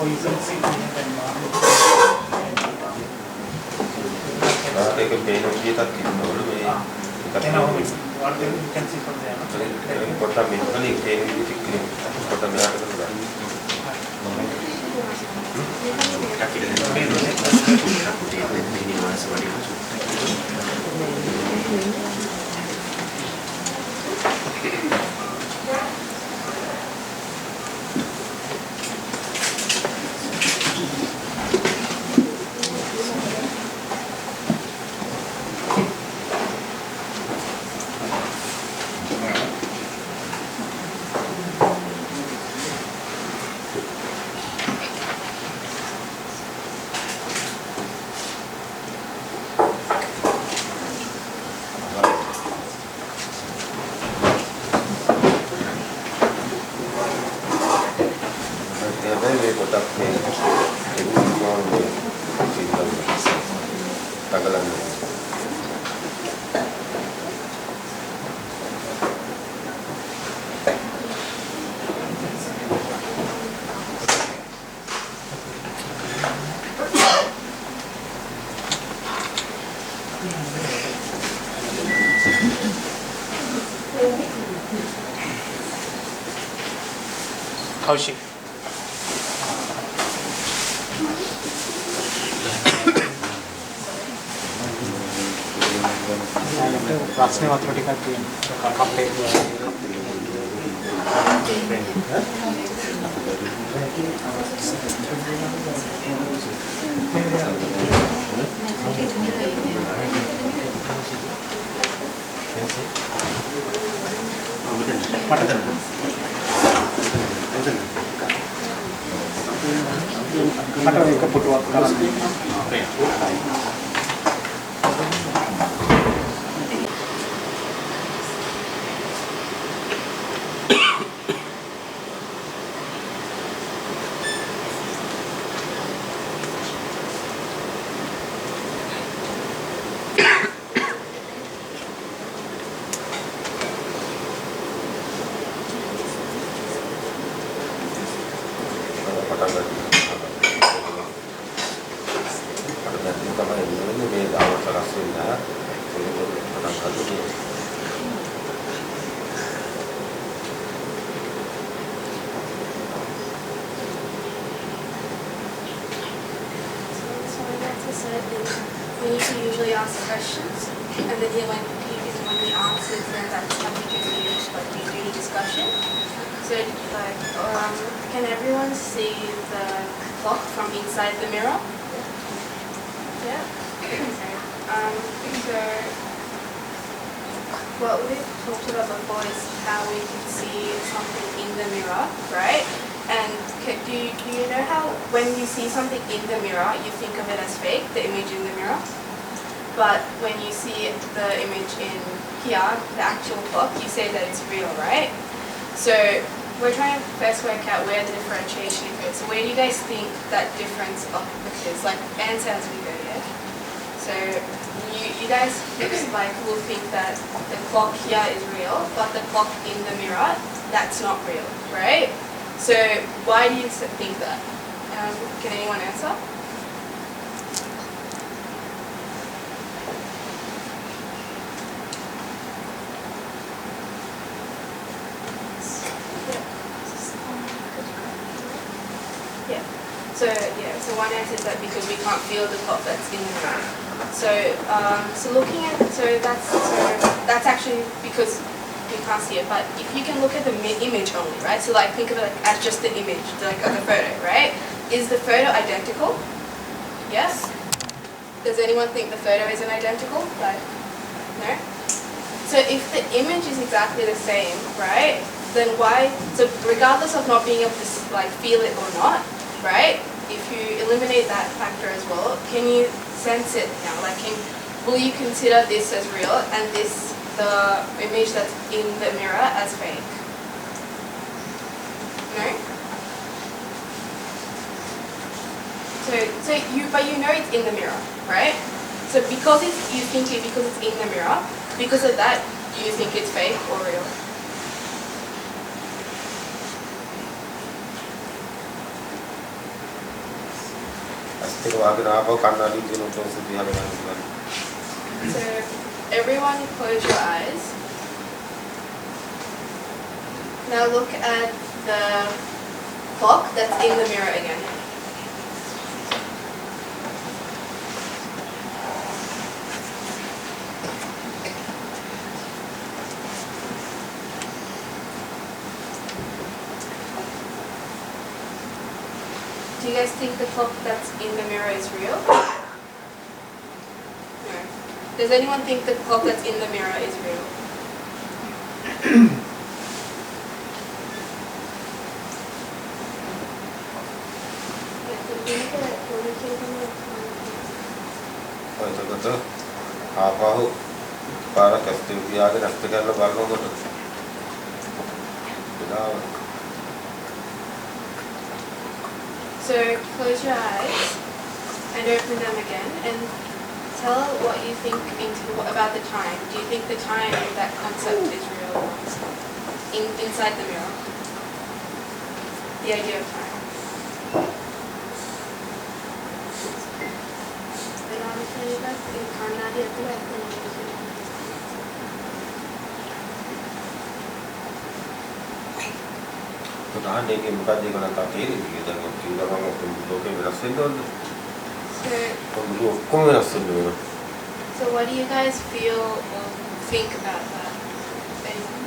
you can see the what you can see from there. Kaushik. ප්‍රශ්නේ වතුර ටිකක් තියෙනවා කප්පේ. මට එක පුටුවක් කරන්න. We need to usually ask questions, and then when we answer, then that's how we can use like do discussion. So like, can everyone see the clock from inside the mirror? Yeah. So what we've talked about before is how we can see something in the mirror, right? And do you know how when you see something in the mirror, you think of it as fake, the image in the mirror? But when you see the image in here, the actual clock, you say that it's real, right? So we're trying to first work out where the differentiation is. So where do you guys think that difference is? Like answer as we go, yeah? So you guys like will think that the clock here is real, but the clock in the mirror, that's not real, right? So why do you think that? Can anyone answer? So one answer is that because we can't feel the clock that's in the mirror. So that's actually because we can't see it. But if you can look at the image only, right? So like think of it as just the image, like of the photo, right? Is the photo identical? Yes. Does anyone think the photo isn't identical? Like, no. So if the image is exactly the same, right? Then why? So regardless of not being able to like feel it or not, right? If you eliminate that factor as well, can you sense it now? Like, will you consider this as real and the image that's in the mirror as fake? No? But you know it's in the mirror, right? So because it's in the mirror, because of that, do you think it's fake or real? So everyone close your eyes. Now look at the clock that's in the mirror again. Do you guys think the clock that's in the mirror is real? No. Does anyone think the clock that's in the mirror is real? So close your eyes and open them again and tell what you think about the time. Do you think the time in that concept is real inside the mirror? The idea of time. So what do you guys feel or think about that? Anyone?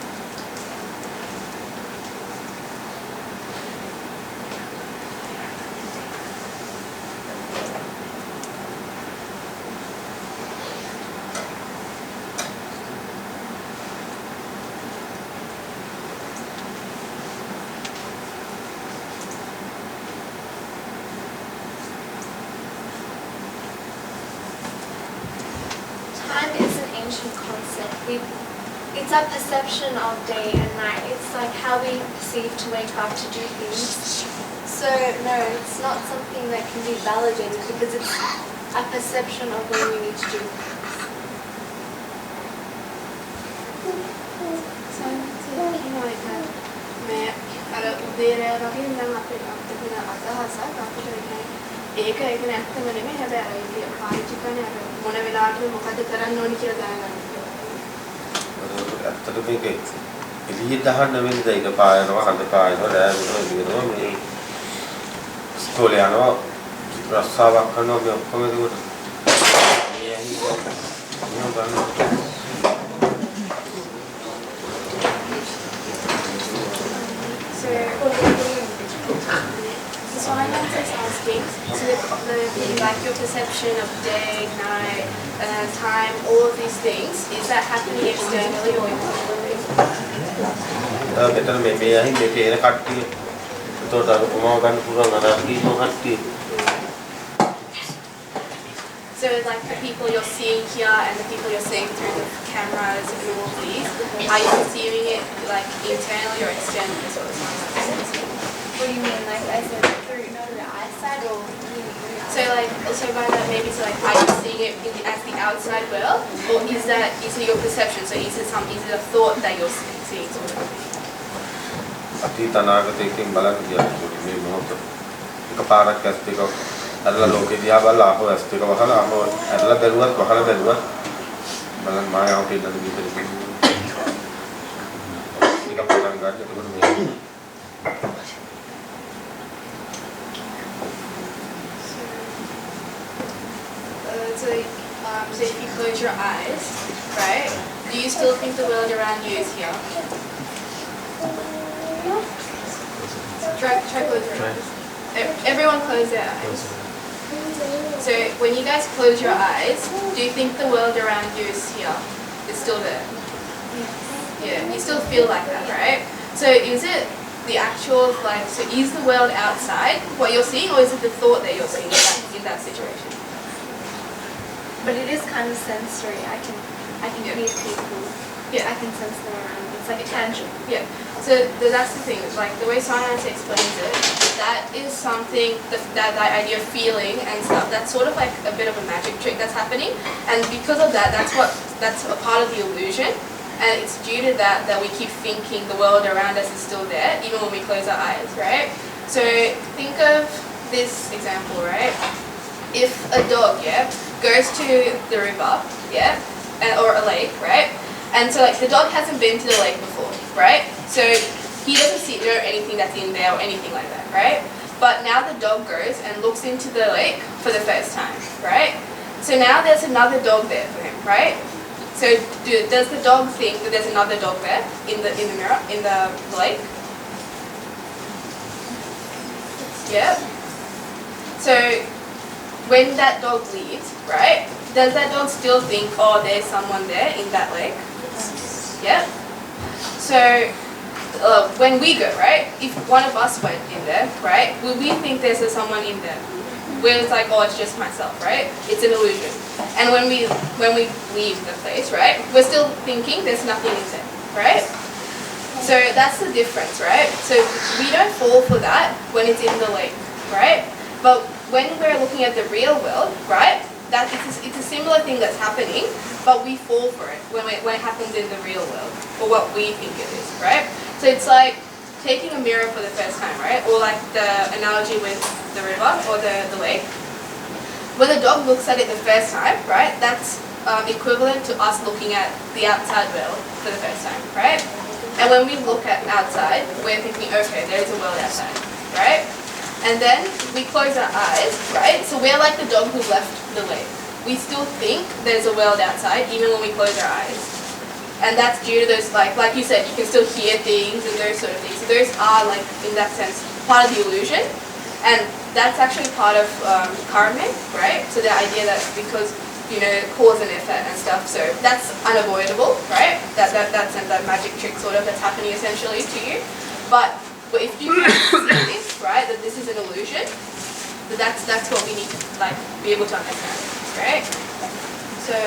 Time is an ancient concept. It's our perception of day and night. It's like how we perceive to wake up to do things. So no, it's not something that can be validated because it's a perception of when we need to do things. ඒක නැත්තම නෙමෙයි හැබැයි අර පාවිච්චි කරන අර මොන වෙලාවකද මොකද කරන්න ඕනි කියලා දැනගන්න. ඇත්තට මේක එළිය දහන්න වෙන්නේ ඒක පායනවා හඳ පායනවා රෑ වෙනවා ඉගෙනවා මේ ඉස්කෝලේ යනවා රස්සාවක් කරනවා මේ ඔක්කොම ඒකට මේ ඇහිලා බලන්න. So I'm asking, so like your perception of day, night, time, all of these things, is that happening externally or internally? මෙතන මේ අහින් මේ පේන කට්ටිය උතෝට අර කොමාව ගන්න පුළුවන් අර කීමෝ කට්ටිය. So like the people you're seeing here and the people you're seeing through the cameras and all of these, are you perceiving it like internally or externally as well as one? What do you mean? Like I said, through the eyesight or So like also by that maybe so like are you seeing it as the outside world or is it your perception? So is it a thought that you're seeing sort of? අතීත අනාගතයෙන් බලන්න කියන්නේ මේ මොහොත එකපාරක් ඇස් දෙක අරලා ලෝකෙ දිහා බලලා ආපහු ඇස් දෙක වහලා ආපහු අරලා බැලුවත් වහලා බැලුවත් බලන්න මායාවට ඉඳන් විතර කියන්නේ ඒක පටන් ගන්න එතකොට මේ So if you close your eyes, right, do you still think the world around you is here? Try close your eyes. Everyone close their eyes. So when you guys close your eyes, do you think the world around you is here? It's still there? Yeah, you still feel like that, right? So is it the actual, like, so is the world outside what you're seeing or is it the thought that you're seeing in that situation? but it is kind of sensory. I can Yeah. hear people. Yeah. I can sense them around. It's like tangible. Yeah, so that's the thing, like the way science explains it, that is something, that idea of feeling and stuff, that's sort of like a bit of a magic trick that's happening, and because of that, that's a part of the illusion, and it's due to that we keep thinking the world around us is still there, even when we close our eyes, right? So think of this example, right? if a dog, goes to the river, or a lake, right? And so like the dog hasn't been to the lake before, right? So he doesn't know anything that's in there or anything like that, right? But now the dog goes and looks into the lake for the first time, right? So now there's another dog there for him, right? So does the dog think that there's another dog there in the mirror, in the lake? Yeah. So when that dog leaves, right, does that dog still think, oh, there's someone there in that lake? Yeah. So when we go, right, if one of us went in there, right, will we think there's someone in there? Where it's like, oh, it's just myself, right? It's an illusion. And when we leave the place, right, we're still thinking there's nothing in there, right? So that's the difference, right? So we don't fall for that when it's in the lake, right? But when we're looking at the real world, right, that it's a similar thing that's happening, but we fall for it when it happens in the real world, or what we think it is, right? So it's like taking a mirror for the first time, right? Or like the analogy with the river or the lake. When the dog looks at it the first time, right, that's equivalent to us looking at the outside world for the first time, right? And when we look at outside, we're thinking, okay, there's a world outside, right? And then we close our eyes, right? So we're like the dog who left the lake. We still think there's a world outside even when we close our eyes. And that's due to those, like you said, you can still hear things and those sort of things. So those are, like, in that sense, part of the illusion. And that's actually part of karma, right? So the idea that because, cause and effect and stuff, so that's unavoidable, right? That's that magic trick sort of that's happening essentially to you. But if you can see this, right, that this is an illusion, that's what we need to, like, be able to understand, right? So,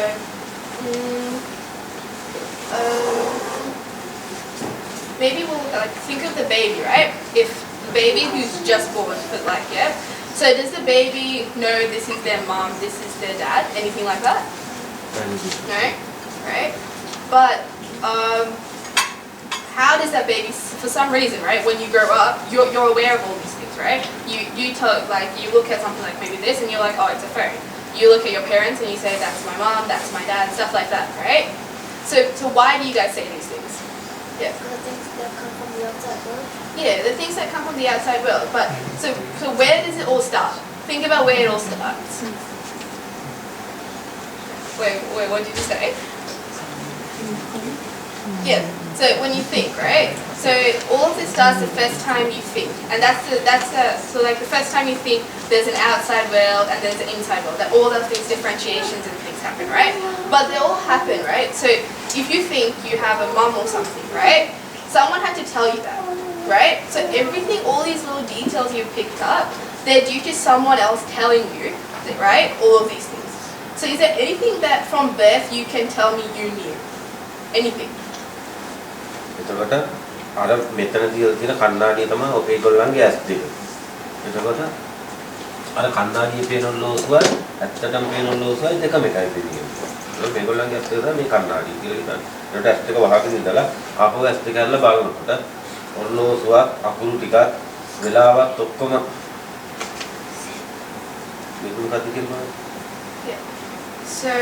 maybe we'll think of the baby, right? If the baby who's just born, but like, so does the baby know this is their mom, this is their dad, anything like that? No, right? But how does that baby, for some reason, right? When you grow up, you're aware of all these things, right? You look at something like maybe this, and you're like, oh, it's a phone. You look at your parents and you say, that's my mom, that's my dad, stuff like that, right? So why do you guys say these things? Yeah. The things that come from the outside world. Yeah, the things that come from the outside world. But so where does it all start? Think about where it all starts. Wait, what did you say? Yeah. So when you think, right? So all of this starts the first time you think, and so like the first time you think there's an outside world and there's an inside world. That all of these differentiations and things happen, right? But they all happen, right? So if you think you have a mum or something, right? Someone had to tell you that, right? So everything, all these little details you've picked up, they're due to someone else telling you, right? All of these things. So is there anything that from birth you can tell me you knew? Anything? එතකොට අර මෙතන තියලා තියෙන කණ්ණාඩිය තමයි ඔකේ ගොල්ලන්ගේ ඇස් දෙක. එතකොට අර කණ්ණාඩියේ පේන ලෝසුවයි ඇත්තටම පේන ලෝසුවයි දෙකම එකයි තියෙන්නේ. ඒක මේගොල්ලන්ගේ ඇස් දෙක තමයි කණ්ණාඩිය කියලා හිතන්නේ. ඒකට ඇස් දෙක වහගෙන ඉඳලා ආපහු ඇස් දෙක අරලා බලනකොට ඔන්න ලෝසුවක් අකුරු ටිකක් වෙලාවත් ඔක්කොම මේක මොකක්ද කියන්නේ? Yeah. So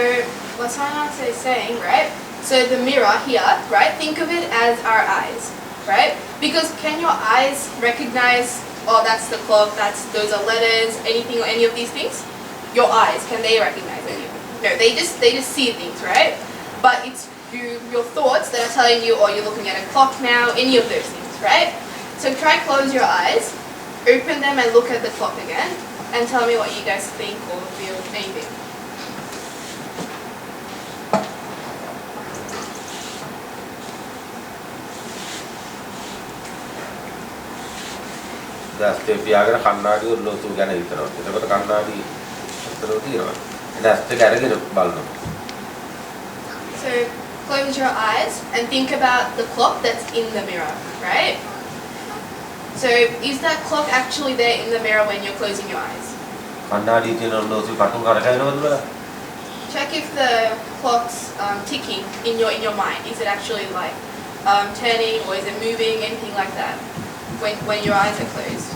what Samma is saying, right? So the mirror here, right? Think of it as our eyes, right? Because can your eyes recognize, oh, that's the clock, those are letters, anything or any of these things? Your eyes, can they recognize any of them? No, they just see things, right? But it's your thoughts that are telling you, oh, you're looking at a clock now, any of those things, right? So try close your eyes, open them and look at the clock again, and tell me what you guys think or feel, anything. දැස්තේ පියාගෙන කණ්ණාඩි ඔරලෝසු ගැන හිතනවා. එතකොට කණ්ණාඩි අතරෝ තියෙනවා. දැස් දෙක අරගෙන බලනවා. So close your eyes and think about the clock that's in the mirror, right? So is that clock actually there in the mirror when you're closing your eyes? කණ්ණාඩි තියෙන ඔරලෝසු කටු කරකැවෙනවද බලන්න. Check if the clock's ticking in your mind. Is it actually like turning or is it moving, anything like that? When your eyes are closed.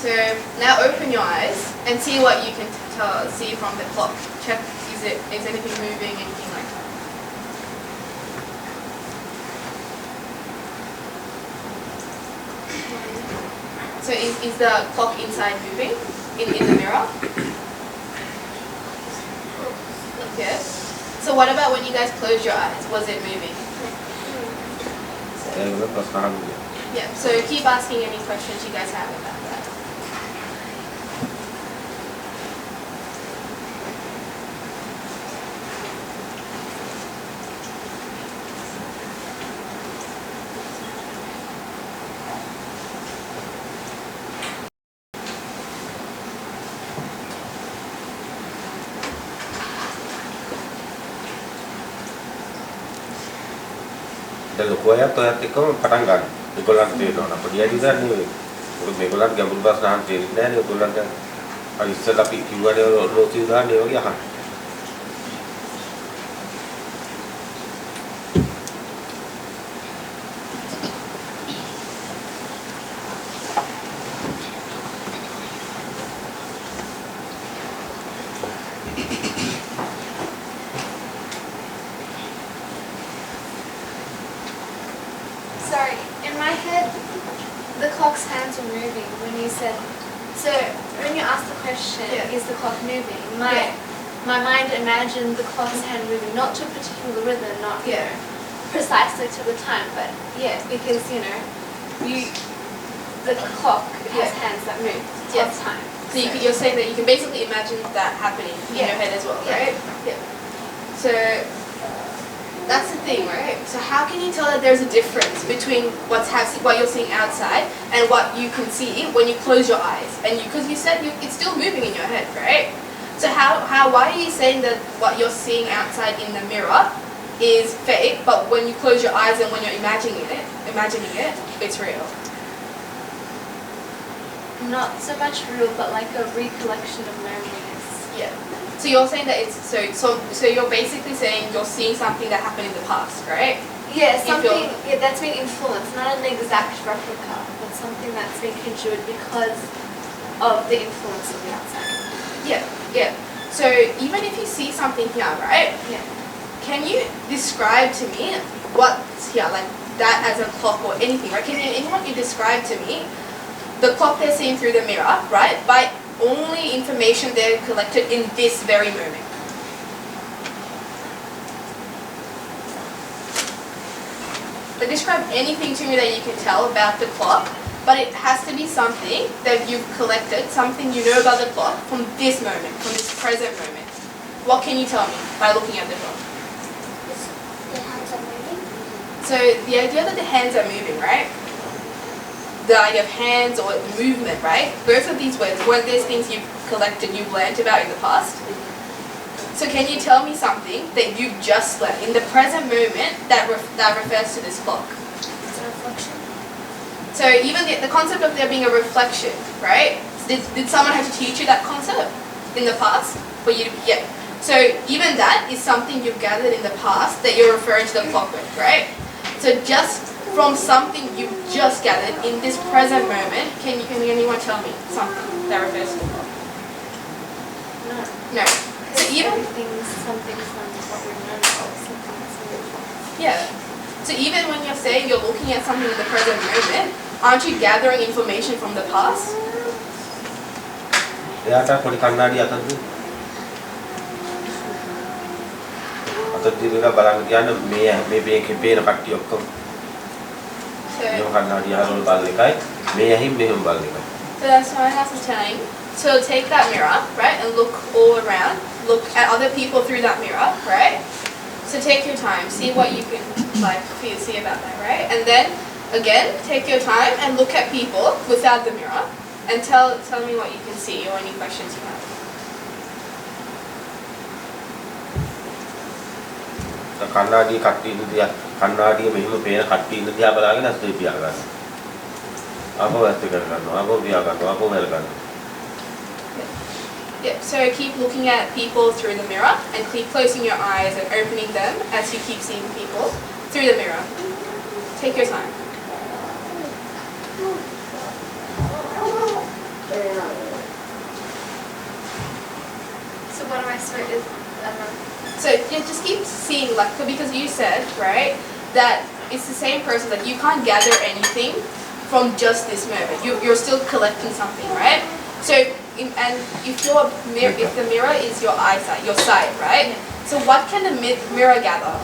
So now open your eyes and see what you can see from the clock. Check is anything moving, anything like that. So is the clock inside moving in the mirror? Yes. So what about when you guys closed your eyes? Was it moving? Yeah. So keep asking any questions you guys have about that. දැන් ලොකු අයත් ඔයත් එක්කම පටන් ගන්න. ඒගොල්ලන්ට තේරෙනවා. පොඩි අය විතර නෙවෙයි. මොකද මේගොල්ලන්ට ගැඹුරු ප්‍රශ්න අහන්න තේරෙන්නේ නැහැ නේ. ඒගොල්ලන්ට අර ඉස්සෙල්ලා අපි කිව්වනේ ලෝකී උදාහරණ ඒ වගේ අහන්න. Sorry, in my head, the clock's hands were moving when you said. So when you asked the question, Yeah. is the clock moving? Yeah. My mind imagined the clock's hand moving, not to a particular rhythm, not Yeah. precisely to the time, but yeah, because the clock has Yeah. hands that move Yeah. of time. So you're saying that you can basically imagine that happening in Yeah. your head as well, Yeah. right? Yeah. So that's the thing, right? So how can you tell that there's a difference between what you're seeing outside and what you can see when you close your eyes? And because you said it's still moving in your head, right? So why are you saying that what you're seeing outside in the mirror is fake, but when you close your eyes and when you're imagining it, it's real? Not so much real, but like a recollection of memories. Yeah. So you're saying that it's so you're basically saying you're seeing something that happened in the past, right? Yeah, You something that's been influenced, not an exact replica, but something that's been conjured because of the influence of the outside. Yeah, yeah. So even if you see something here, right? Yeah. Can you describe to me what's here, like that as a clock or anything, right? Can anyone describe to me the clock they're seeing through the mirror, right? By only information they've collected in this very moment. But describe anything to me that you can tell about the clock, but it has to be something that you've collected, something you know about the clock from this moment, from this present moment. What can you tell me by looking at the clock? The hands are moving. So the idea that the hands are moving, right? The idea of hands or the movement, right? Both of these words, were these things you've collected, you've learnt about in the past? So can you tell me something that you've just learnt in the present moment that refers to this clock? It's a reflection. So even the concept of there being a reflection, right? Did someone have to teach you that concept in the past? Yeah. So even that is something you've gathered in the past that you're referring to the clock with, right? So just from something you've just gathered in this present moment, can anyone tell me something that refers to the clock? No. No. So even everything's something from what we've known about, something that's new. yeah. So even when you're saying you're looking at something in the present moment, aren't you gathering information from the past? එයාට පොඩි කන්නාඩි අතද අතදිලා බලන්න කියන්නේ මේ මේකේ පේන කට්ටිය ඔක්කොම මේ කන්නාඩි අරවල බලන එකයි මේ ඇහිම් මෙහෙම බලන එකයි. So that's what I was telling. So take that mirror, right, and look all around. Look at other people through that mirror, right? So take your time, see what you can see about that, right? And then again, take your time and look at people without the mirror, and tell me what you can see or any questions you have. කන්නාඩි කට්ටිය දිහා කන්නාඩිය මෙහෙම පේන කට්ටිය ඉන්න දිහා බලාගෙන ඇස්තේ පියා ගන්න. ආපහු ඇස්තේ කර ගන්නවා. ආපහු පියා ගන්නවා. ආපහු මෙල ගන්නවා. Yeah, so keep looking at people through the mirror and keep closing your eyes and opening them as you keep seeing people through the mirror. Take your time. So what am I supposed to? So yeah, just keep seeing like because you said right that it's the same process. Like you can't gather anything from just this moment. You're still collecting something, right? So and if the mirror is your eyesight, your sight, right? So what can the mirror gather?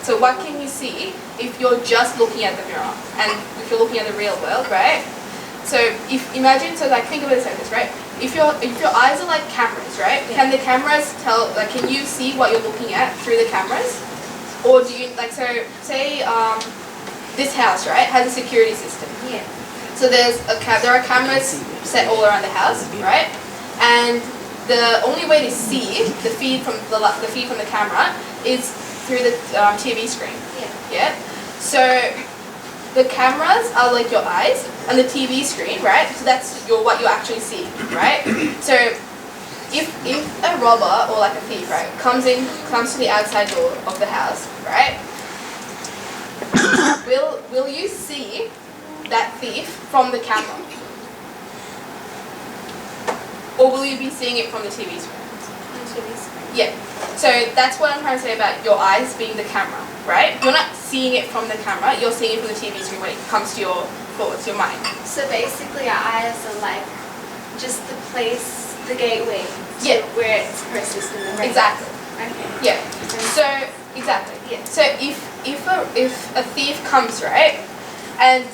So what can you see if you're just looking at the mirror and if you're looking at the real world, right? So imagine, so like think of it as this, right? If your eyes are like cameras, right? Yeah. Can the cameras tell, like can you see what you're looking at through the cameras? Or do you, like so say this house, right, has a security system. Yeah. So there are cameras set all around the house, right? And the only way to see the feed from the camera is through the TV screen. Yeah. Yeah. So the cameras are like your eyes, and the TV screen, right? So that's what you actually see, right? So if a robber or like a thief, right, comes to the outside door of the house, right? Will you see that thief from the camera? Or will you be seeing it from the TV screen? Yeah. So that's what I'm trying to say about your eyes being the camera, right? You're not seeing it from the camera, you're seeing it from the TV screen when it comes to your thoughts, your mind. So basically our eyes are like just the place, the gateway to Yeah. where it's processed in the brain. Exactly. Okay. Yeah. So exactly. Yeah. So if a thief comes, right, and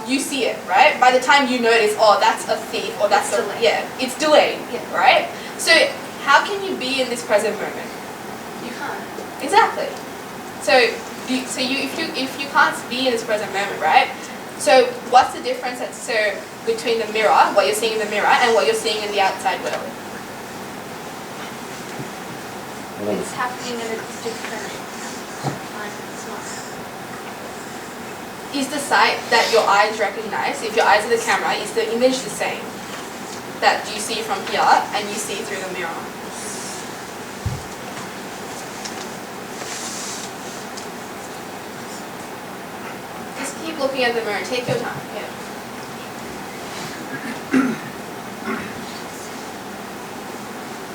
you see it, right? By the time you notice, oh, that's a thief, or that's It's a delayed. yeah, it's delayed, Yeah. right? So how can you be in this present moment? You can't. Exactly. So if you can't be in this present moment, right? So what's the difference between the mirror, what you're seeing in the mirror, and what you're seeing in the outside world? It's happening at a different time. It's not. Is the sight that your eyes recognize, if your eyes are the camera, is the image the same that you see from here and you see through the mirror? Just keep looking at the mirror. Take your time. Yeah.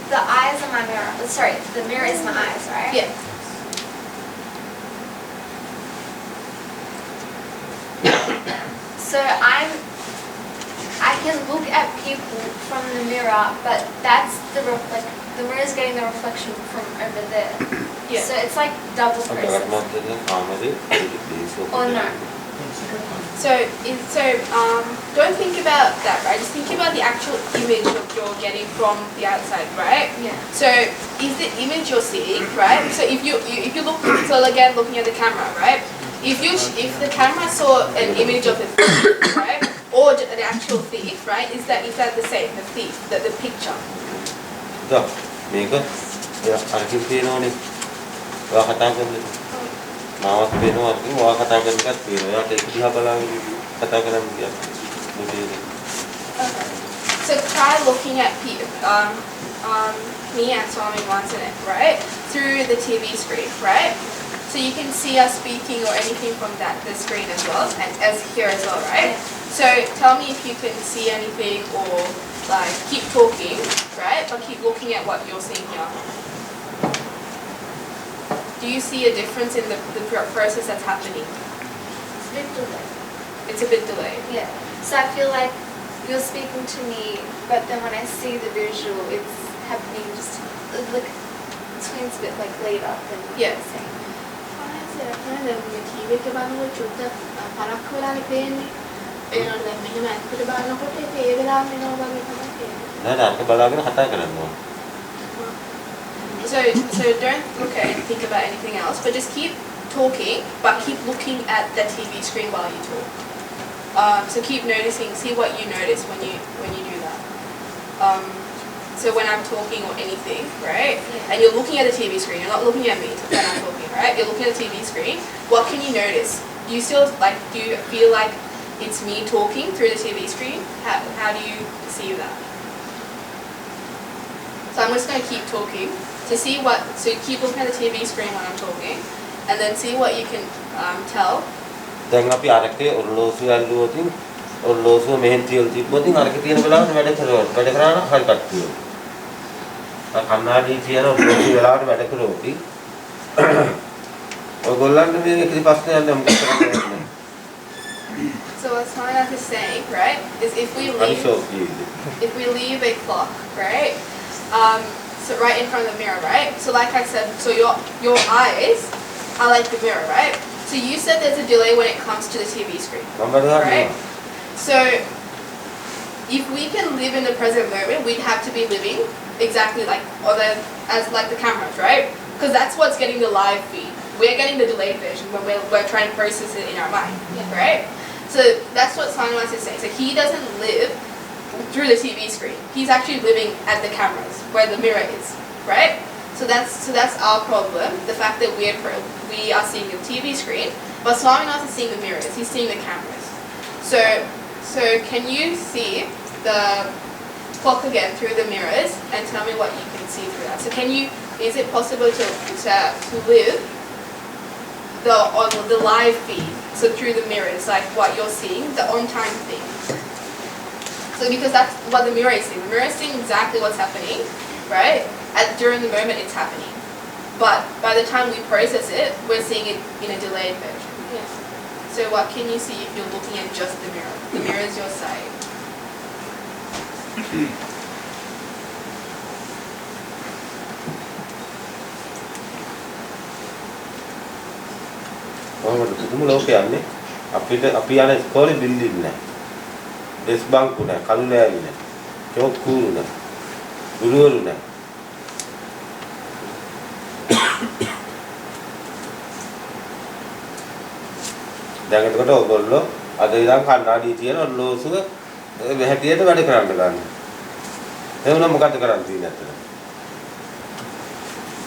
The eyes are my mirror. Sorry, the mirror is my eyes, right? Yeah. So I can look at people from the mirror, but that's the mirror is getting the reflection from over there. Yeah. So it's like double process. Or no. So don't think about that, right? Just think about the actual image that you're getting from the outside, right? Yeah. So is the image you're seeing, right? So if you look, so again looking at the camera, right? If the camera saw an image of a thief, right, or the actual thief, right? Is that the same? The thief, the picture. 자, මේක අරකින් පේනෝනේ. ඔයා කතා කරන්නේ. මාවත් පේනවා අරකින් ඔයා කතා කරන එකත් පේනවා. ඔයාට ඒක දිහා බලාගෙන කතා කරන්න කියන්න. Okay. So try looking at me and Swami once in it, right? Through the TV screen, right? So you can see us speaking or anything from the screen as well, and as here as well, right? So tell me if you can see anything or like keep talking, right? But keep looking at what you're seeing here. Do you see a difference in the process that's happening? It's a bit delayed. It's a bit delayed. Yeah. So I feel like you're speaking to me, but then when I see the visual, it's happening just like it swings a bit like later than what Yeah. you're saying. TV එක බලනකොට චුට්ටක් පරක්ක වෙලානේ පේන්නේ. ඒනොත් දැන් මෙහෙම ඇත්තට බලනකොට ඒක ඒ වෙලාවෙම එනවා වගේ තමයි පේන්නේ. නෑ අරක බලාගෙන කතා කරන්න ඕන. So don't think about anything else, but just keep talking, but keep looking at the TV screen while you talk. So keep noticing, see what you notice when you do that. So when I'm talking or anything, right? Yeah. And you're looking at the TV screen, you're not looking at me when I'm talking, right? You're looking at the TV screen. What can you notice? Do you feel like it's me talking through the TV screen? How do you see that? So I'm just going to keep talking to see so keep looking at the TV screen when I'm talking, and then see what you can tell. දැන් අපි අරකේ ඔරලෝසු ඇල්ලුවොතින් ඔරලෝසුව මෙහෙන් තියලා තිබ්බොත් ඉතින් අරක තියෙන වෙලාවට වැඩ කරනවා. වැඩ කරා නම් හරි කට්ටිය. අර කන්නාඩි කියන ඔරලෝසුව වෙලාවට වැඩ කරෝති. ඔයගොල්ලන්ට මේ කිසි ප්‍රශ්නයක් නැහැ මොකද කරන්නේ. So what Samma is saying, right, is if we leave a clock, right, so right in front of the mirror, right? So like I said, so your eyes are like the mirror, right? So you said there's a delay when it comes to the TV screen, right? So if we can live in the present moment, we'd have to be living exactly like as like the cameras, right? Because that's what's getting the live feed. We're getting the delayed version when we're trying to process it in our mind, right? So that's what Samma is saying. So he doesn't live through the TV screen. He's actually living at the cameras where the mirror is, right? So that's our problem. The fact that we are seeing the TV screen, but Samma is seeing the mirrors. He's seeing the cameras. So can you see the clock again through the mirrors and tell me what you can see through that? So is it possible to live the live feed, so through the mirrors, like what you're seeing, the on-time thing? So because that's what the mirror is seeing. The mirror is seeing exactly what's happening, right? During the moment it's happening. But by the time we process it, we're seeing it in a delayed version. Yes. So what can you see if you're looking at just the mirror? The mirror is your side. කොහොමද පුදුම ලෝකයක් යන්නේ අපිට අපි යන ඉස්කෝලේ building නැහැ desk බංකු නැහැ කළු ලෑලි නැහැ චෝක් කූරු නැහැ ගුරුවරු නැහැ දැන් එතකොට ඔයගොල්ලෝ අද ඉඳන් කන්නාඩි තියෙන ඔරලෝසුව හැටියට වැඩ කරන්න ගන්න. ඒ වුණා මොකද කරන්න තියෙන්නේ අතන?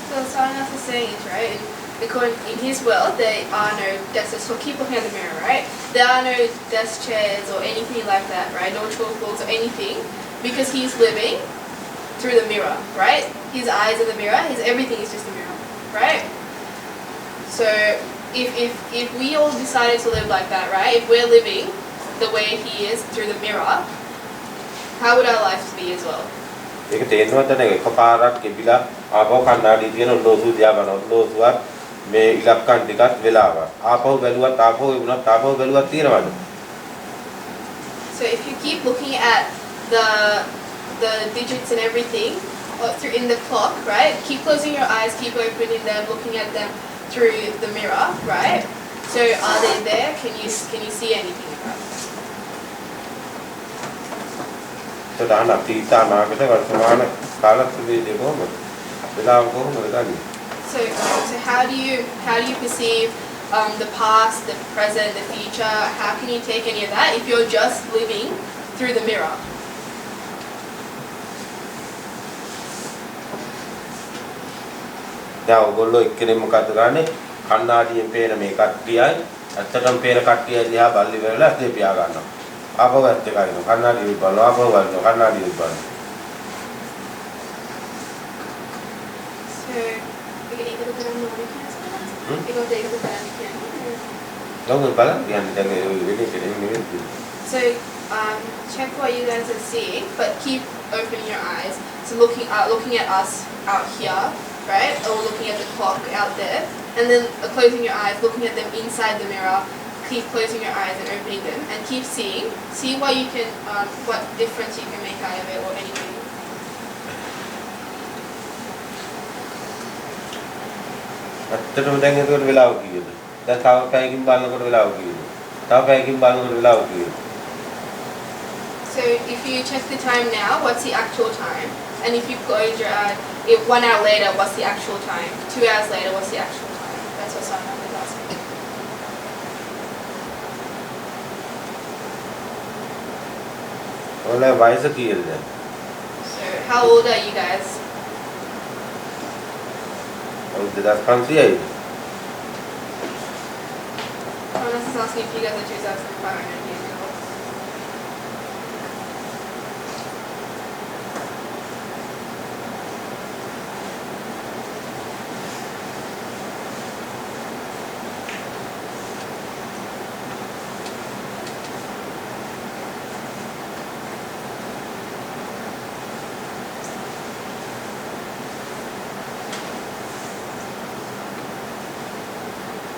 So Samma is saying it, right? Because in his world there are no desks. So keep looking at the mirror, right? There are no desk chairs or anything like that, right? No chalkboards or anything, because he's living through the mirror, right? His eyes are the mirror. His everything is just a mirror, right? So if we all decided to live like that, right? If we're living the way he is through the mirror, how would our lives be as well? ඒක තේරෙනවද නැග එකපාරක් ගෙබිලා ආපහු කන්නාඩි තියෙන ඔරලෝසුව දිහා බලන ඔරලෝසුවත් මේ ඉලක්කම් ටිකත් වෙලාවක් ආපහු බැලුවත් ආපහු වුණත් ආපහු බැලුවත් තියෙනවද? So if you keep looking at the digits and everything through in the clock, right? Keep closing your eyes, keep opening them, looking at them through the mirror, right? So are they there? Can you see anything of that? සදාන අතීත අනාගත වර්තමාන කාලත්‍රයේ කොහොමද? වෙලාව කොහොමද ගන්නේ? So how do you perceive the past, the present, the future? How can you take any of that if you're just living through the mirror? දැන් ඔයගොල්ලෝ එක්කෙනෙක් මොකද කරන්නේ? කන්නාඩියෙන් පේන මේ කට්ටියයි ඇත්තටම පේන කට්ටිය දිහා බල්ලි වෙරලා ඇත්තේ පියා ගන්නවා. ආපහු ඇත්ත ගන්නවා. කන්නාඩියෙන් බලනවා. ආපහු බලනවා. කන්නාඩියෙන් බලනවා. So ඒක කරන්න ඕනේ කියලා. ඒක කරන්න කියන්නේ. ලොකු බලන්න කියන්නේ දැන් ඒ වෙලේ කෙනෙක් නෙවෙයි. So check what you guys are seeing, but keep opening your eyes. So looking at us out here, right? Or looking at the clock out there, and then closing your eyes, looking at them inside the mirror. Keep closing your eyes and opening them, and keep seeing. See what you can, what difference you can make out of it, or anything. ඇත්තටම දැන් එතකොට වෙලාව කීයද? දැන් තව පැයකින් බලනකොට වෙලාව කීයද? තව පැයකින් බලනකොට වෙලාව කීයද? So if you check the time now, what's the actual time? And if you close your eyes, 1 hour later, what's the actual time? 2 hours later, what's the actual time? That's what Samma was asking. ඔයාලා වයස කීයද දැන්? So how old are you guys? අවුරුදු 2500යි. Someone else is asking if you guys are 2,500 years old.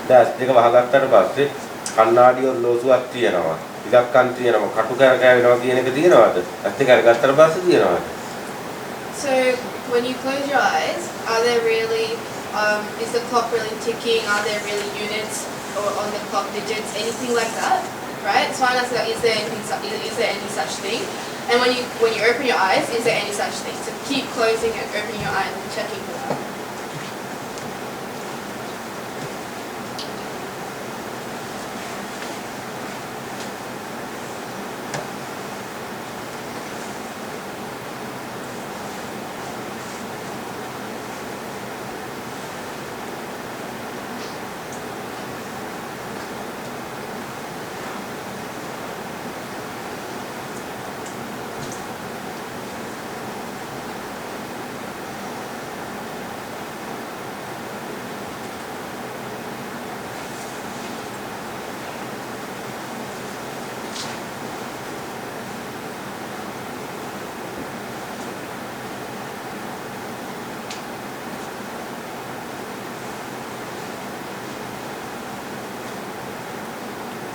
දැන් දෙක වහගත්තට පස්සේ කණ්ණාඩි ඔරලෝසුවක් තියෙනවා. ඉලක්කම් තියෙනවා. කටු කැරකැවෙනවා කියන එක තියෙනවද? ඇස් දෙක අරගත්තට පස්සේ තියෙනවද? So when you close your eyes, are there really is the clock really ticking? Are there really units or on the clock digits, anything like that? Right? So I ask that, is there any such thing? And when you open your eyes, is there any such thing? So keep closing and opening your eyes and checking for that.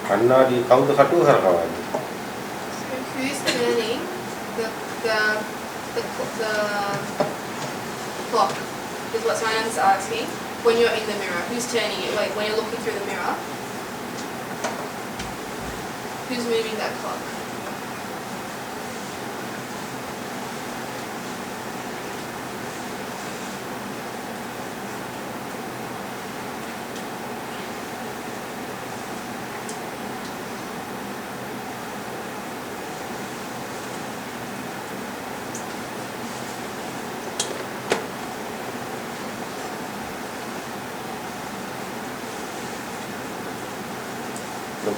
කණ්ණාඩි කවුද කටුව කරකවන්නේ? So who's turning the clock is what someone is asking. When you're in the mirror, who's turning it? Like when you're looking through the mirror, who's moving that clock?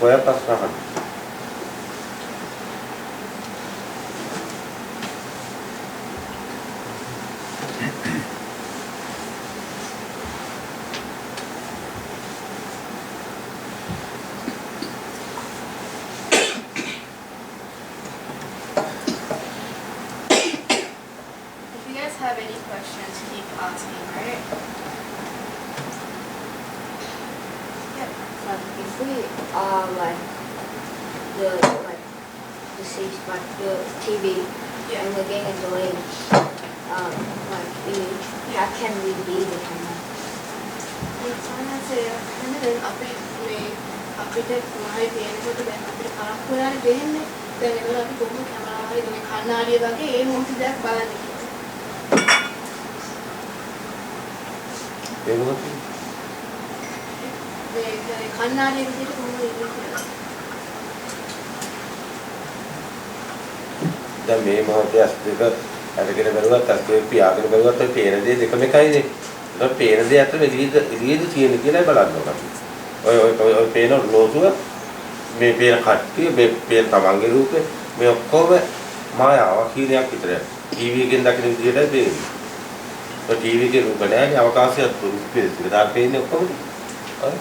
ඔය ප්‍රශ්න අහන්න. If you guys have any questions, keep asking, right? If we are like the TV Yeah. and we're getting delayed like image, how can we be the camera? සාමාන්‍යයෙන් දැන් අපිට මොහේ පේනකොට දැන් අපිට කරක් වෙලානේ දෙන්නේ. දැන් ඒකල අපි කොහොමද කැමරාව හරි මේ කණ්ණාඩිය වගේ ඒ මොහොතේ දැක් බලන්නේ ඒ මොකක්ද? මේ කණ්ණාඩිය විදිහට කොහොමද ඉන්නේ කියලා. දැන් මේ මොහොතේ ඇස් දෙක අරගෙන බැලුවත් ඇස් දෙක පියාගෙන බැලුවත් ඔය පේන දේ දෙකම එකයිනේ. ඒක පේන දේ අතර එළියද තියෙන කියලා බලන්න ඕන. ඔය පේන ලෝසුව මේ පේන කට්ටිය මේ පේන තමන්ගේ රූපේ මේ ඔක්කොම මායාවක් කීයක් විතර. ටීවී එකෙන් දකින විදිහට පේන්නේ. ඔය ටීවී එකේ රූප නෑනේ අවකාශයක් පේන්නේ. ඒක පේන්නේ ඔක්කොම. හරි.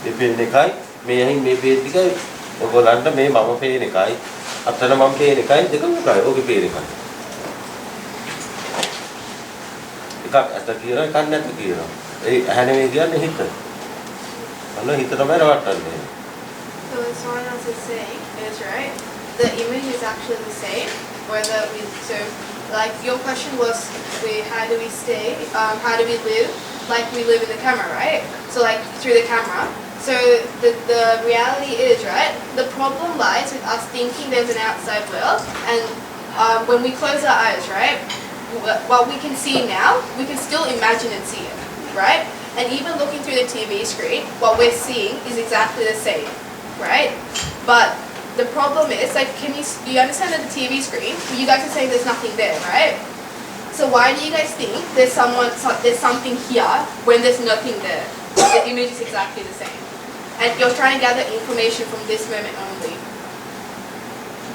මේ පේන එකයි මේ අහින් මේ පේන එකයි ඔයගොල්ලන්ට මේ මම පේන එකයි අතන මම පේන එකයි දෙකම එකයි. ඔගේ පේන එකයි. එකක් ඇත්ත කියනවා එකක් නැත්ත කියනවා. ඒ ඇහැ නෙවෙයි කියන්නේ හිත. අන්න හිත තමයි රවට්ටන්නේ. So what someone else is saying is right. The image is actually the same. Whether we like your question was, how do we stay? How do we live like we live in the camera, right? So like through the camera. So the reality is right. The problem lies with us thinking there's an outside world, and when we close our eyes, right, what we can see now, we can still imagine and see it, right? And even looking through the TV screen, what we're seeing is exactly the same, right? But the problem is, like, do you understand that the TV screen, you guys are saying there's nothing there, right? So why do you guys think there's something here when there's nothing there? The image is exactly the same. And you're trying to gather information from this moment only.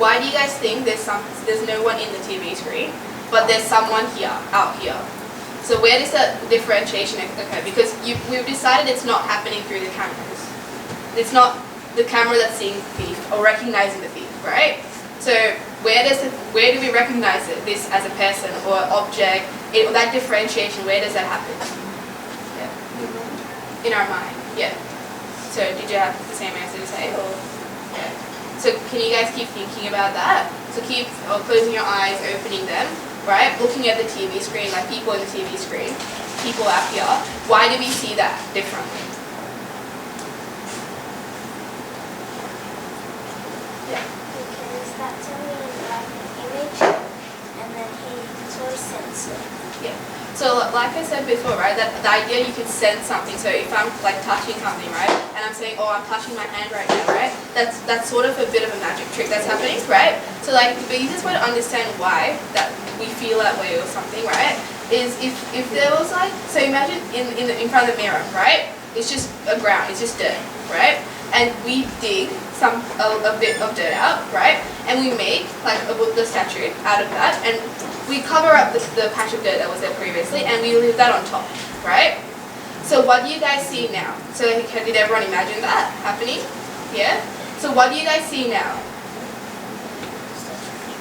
Why do you guys think there's no one in the TV screen, but there's someone here, out here? So where does that differentiation occur? Because we've decided it's not happening through the cameras. It's not the camera that's seeing the thief or recognizing the thief, right? So where do we recognize this as a person or object? That differentiation, where does that happen? Yeah. in our mind. Yeah. So did you have the same answer to say, or? Yeah. So can you guys keep thinking about that? So keep closing your eyes, opening them, right? Looking at the TV screen, like people in the TV screen, people out here. Why do we see that differently? Yeah. Because that's only like an image, and then he sort of sense it. Yeah. So like I said before, right, that the idea you can sense something. So if I'm like touching something, right, and I'm saying, oh, I'm touching my hand right now, right, that's sort of a bit of a magic trick that's happening, right? So like the easiest way to understand why that we feel that way or something, right, is if there was like, so imagine in front of the mirror, right, it's just a ground, it's just dirt, right, and we dig a bit of dirt out, right, and we make like a Buddha statue out of that, and we cover up the patch of dirt that was there previously, and we leave that on top, right? So what do you guys see now? So did everyone imagine that happening? Yeah? So what do you guys see now?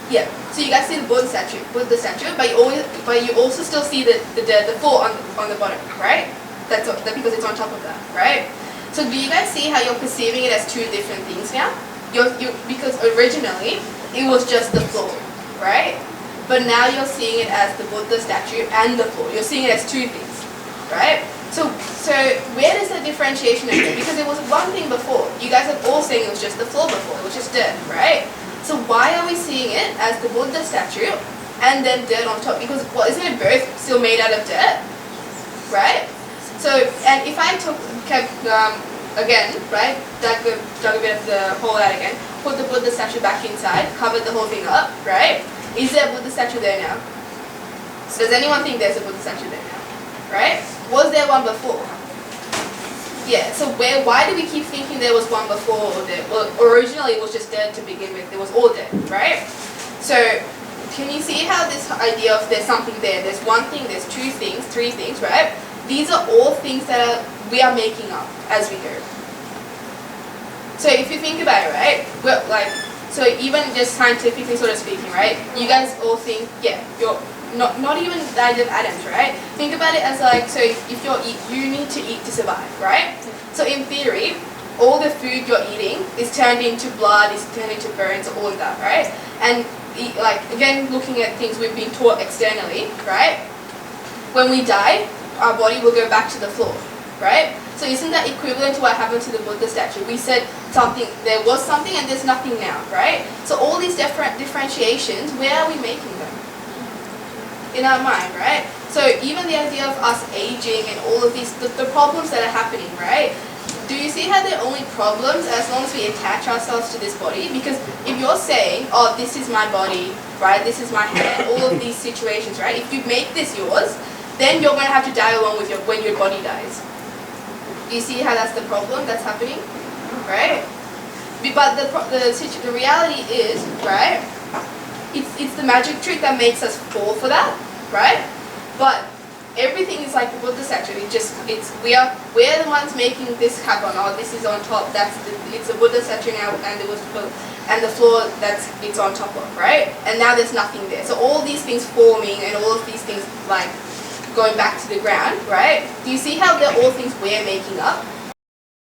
Yeah. So you guys see the Buddha statue, but you also still see the dirt, the floor on the bottom, right? That's because it's on top of that, right? So do you guys see how you're perceiving it as two different things now? Because originally it was just the floor, right? But now you're seeing it as the Buddha statue and the floor. You're seeing it as two things, right? So where does the differentiation occur? Because it was one thing before. You guys are all saying it was just the floor before. It was just dirt, right? So why are we seeing it as the Buddha statue and then dirt on top? Because, well, isn't it both still made out of dirt, right? So, and if I again, right, dug a bit of the hole out again, put the Buddha statue back inside, covered the whole thing up, right? Is there a Buddha statue there now? So does anyone think there's a Buddha statue there now? Right? Was there one before? Yeah, so why do we keep thinking there was one before? Well, originally it was just dirt to begin with. It was all dirt, right? So can you see how this idea of there's something there, there's one thing, there's two things, three things, right? These are all things that we are making up as we go. So if you think about it, right? Well, like, so even just scientifically sort of speaking, right? You guys all think, yeah, you're not even the idea of atoms, right? Think about it as like, so if you need to eat to survive, right? So in theory, all the food you're eating is turned into blood, is turned into bones, all of that, right? And like, again, looking at things we've been taught externally, right? When we die, our body will go back to the floor, right? So isn't that equivalent to what happened to the Buddha statue? We said there was something and there's nothing now, right? So all these different differentiations, where are we making them? In our mind, right? So even the idea of us aging and all of these, the problems that are happening, right? Do you see how they're only problems as long as we attach ourselves to this body? Because if you're saying, oh, this is my body, right? This is my hand, all of these situations, right? If you make this yours, then you're going to have to die along with when your body dies. Do you see how that's the problem that's happening, right? But the reality is, right, it's the magic trick that makes us fall for that, right? But everything is like the Buddha statue. We're the ones making this happen. Oh, this is on top. It's a Buddha statue now, and the floor it's on top of, right? And now there's nothing there. So all these things forming and all of these things like going back to the ground, right? Do you see how they're all things we're making up?